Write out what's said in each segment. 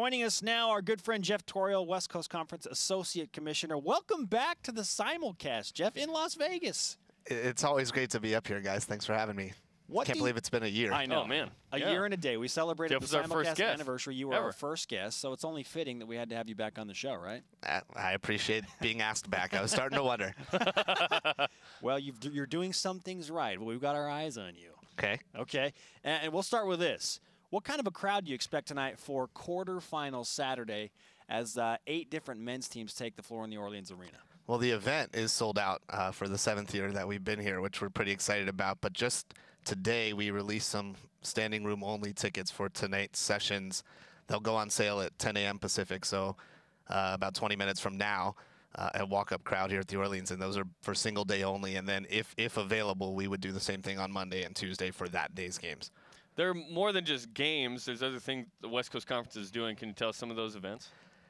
Joining us now, our good friend Jeff Tourial, West Coast Conference Associate Commissioner. Welcome back to the simulcast, Jeff, in Las Vegas. It's always great to be up here, guys. Thanks for having me. Can't believe it's been a year. I know. Oh, man. A year and a day. We celebrated Jeff the was our first simulcast guest anniversary. You were ever. our first guest, so it's only fitting that we had to have you back on the show, right? I appreciate being asked back. I was starting to wonder. Well, you're doing some things right. Well, we've got our eyes on you. Okay. Okay. And we'll start with this. What kind of a crowd do you expect tonight for quarterfinals Saturday as 8 different men's teams take the floor in the Orleans Arena? Well, the event is sold out for the 7th year that we've been here, which we're pretty excited about. But just today, we released some standing room only tickets for tonight's sessions. They'll go on sale at 10 a.m. Pacific, so about 20 minutes from now, a walk-up crowd here at the Orleans, and those are for single day only. And then if available, we would do the same thing on Monday and Tuesday for that day's games. They're more than just games. There's other things the West Coast Conference is doing. Can you tell us some of those events?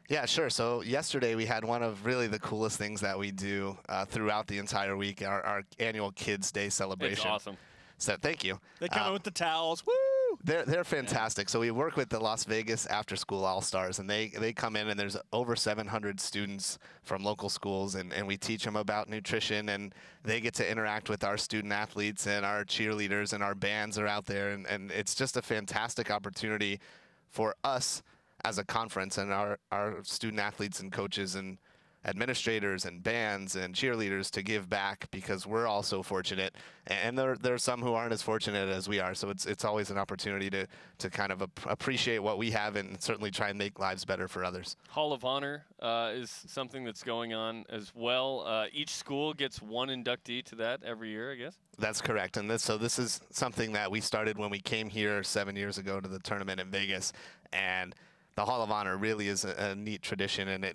Yeah, sure. So yesterday we had one of really the coolest things that we do throughout the entire week, our annual Kids Day celebration. It's awesome. So thank you. They come in with the towels. Woo! They're fantastic. So we work with the Las Vegas After School All-Stars, and they come in, and there's over 700 students from local schools, and we teach them about nutrition, and they get to interact with our student athletes, and our cheerleaders and our bands are out there, and it's just a fantastic opportunity for us as a conference and our student athletes and coaches and administrators and bands and cheerleaders to give back, because we're all so fortunate, and there are some who aren't as fortunate as we are. So it's always an opportunity to kind of appreciate what we have and certainly try and make lives better for others. Hall of Honor is something that's going on as well. Each school gets one inductee to that every year, I guess. That's correct. And this is something that we started when we came here 7 years ago to the tournament in Vegas, and the Hall of Honor really is a neat tradition, and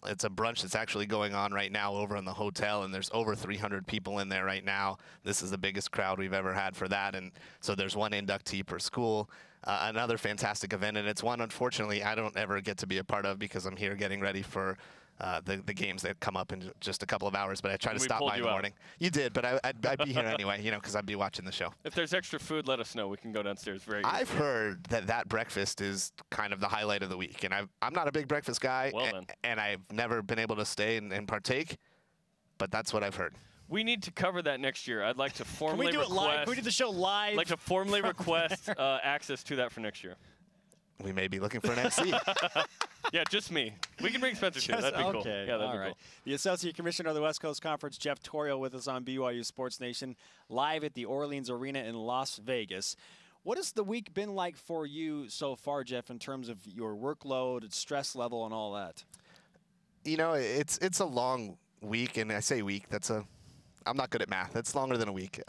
it's a brunch that's actually going on right now over in the hotel, and there's over 300 people in there right now. This is the biggest crowd we've ever had for that, and so there's one inductee per school. Another fantastic event, and it's one, unfortunately, I don't ever get to be a part of because I'm here getting ready for the games that come up in just a couple of hours, but I try to stop by in the morning. You did, but I'd be here anyway, because I'd be watching the show. If there's extra food, let us know. We can go downstairs very easily. I've heard that breakfast is kind of the highlight of the week, and I'm not a big breakfast guy, and I've never been able to stay and partake, but that's what I've heard. We need to cover that next year. I'd like to formally Can we do it live? Can we do the show live? I'd like to formally request access to that for next year. We may be looking for an MC. Yeah, just me. We can bring Spencer too. That'd be cool. Okay. Yeah, that'd be right. cool. The Associate Commissioner of the West Coast Conference, Jeff Tourial, with us on BYU Sports Nation, live at the Orleans Arena in Las Vegas. What has the week been like for you so far, Jeff, in terms of your workload, stress level, and all that? You know, it's a long week, and I say week. I'm not good at math. That's longer than a week.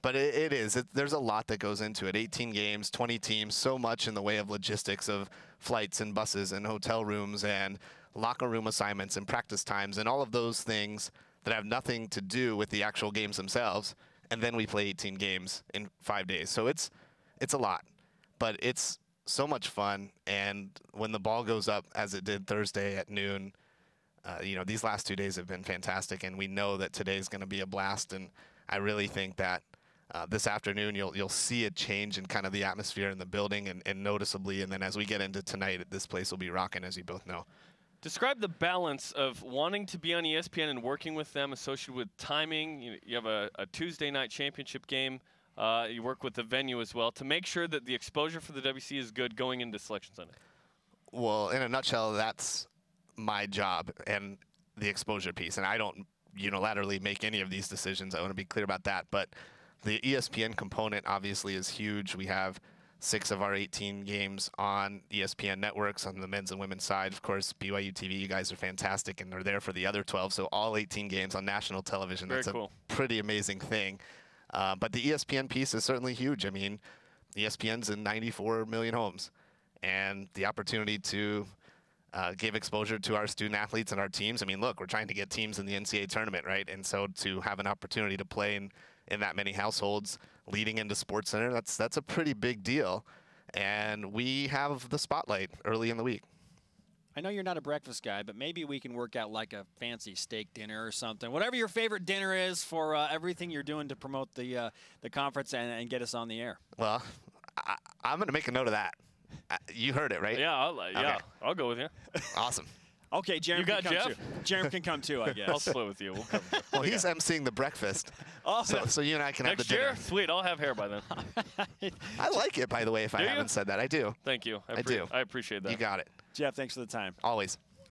But it is. There's a lot that goes into it. 18 games, 20 teams, so much in the way of logistics of flights and buses and hotel rooms and locker room assignments and practice times and all of those things that have nothing to do with the actual games themselves. And then we play 18 games in 5 days. So it's a lot. But it's so much fun. And when the ball goes up, as it did Thursday at noon, these last 2 days have been fantastic. And we know that today's going to be a blast. And I really think that this afternoon, you'll see a change in kind of the atmosphere in the building and noticeably. And then as we get into tonight, this place will be rocking, as you both know. Describe the balance of wanting to be on ESPN and working with them associated with timing. You have a Tuesday night championship game. You work with the venue as well to make sure that the exposure for the WC is good going into Selection Sunday. Well, in a nutshell, that's my job and the exposure piece. And I don't unilaterally make any of these decisions. I want to be clear about that. But the ESPN component obviously is huge. We have 6 of our 18 games on ESPN networks on the men's and women's side. Of course, BYUtv, you guys are fantastic, and they're there for the other 12. So all 18 games on national television. Very That's cool. A pretty amazing thing. But the ESPN piece is certainly huge. I mean, ESPN's in 94 million homes. And the opportunity to give exposure to our student athletes and our teams. I mean, look, we're trying to get teams in the NCAA tournament, right? And so to have an opportunity to play in that many households leading into SportsCenter, that's a pretty big deal. And we have the spotlight early in the week. I know you're not a breakfast guy, but maybe we can work out like a fancy steak dinner or something. Whatever your favorite dinner is for everything you're doing to promote the conference and get us on the air. Well, I'm going to make a note of that. You heard it, right? Yeah, I'll go with you. Awesome. Okay, Jeremy You got can come Jeff? too. Jeremy can come too, I guess. I'll split with you. We'll cover it. Well, he's emceeing the breakfast. Oh, So you and I can have the Next dinner. year? Sweet, I'll have hair by then. I like it, by the way, if I Do you? haven't said that. I do. Thank you. I do. I appreciate that. You got it. Jeff, thanks for the time. Always.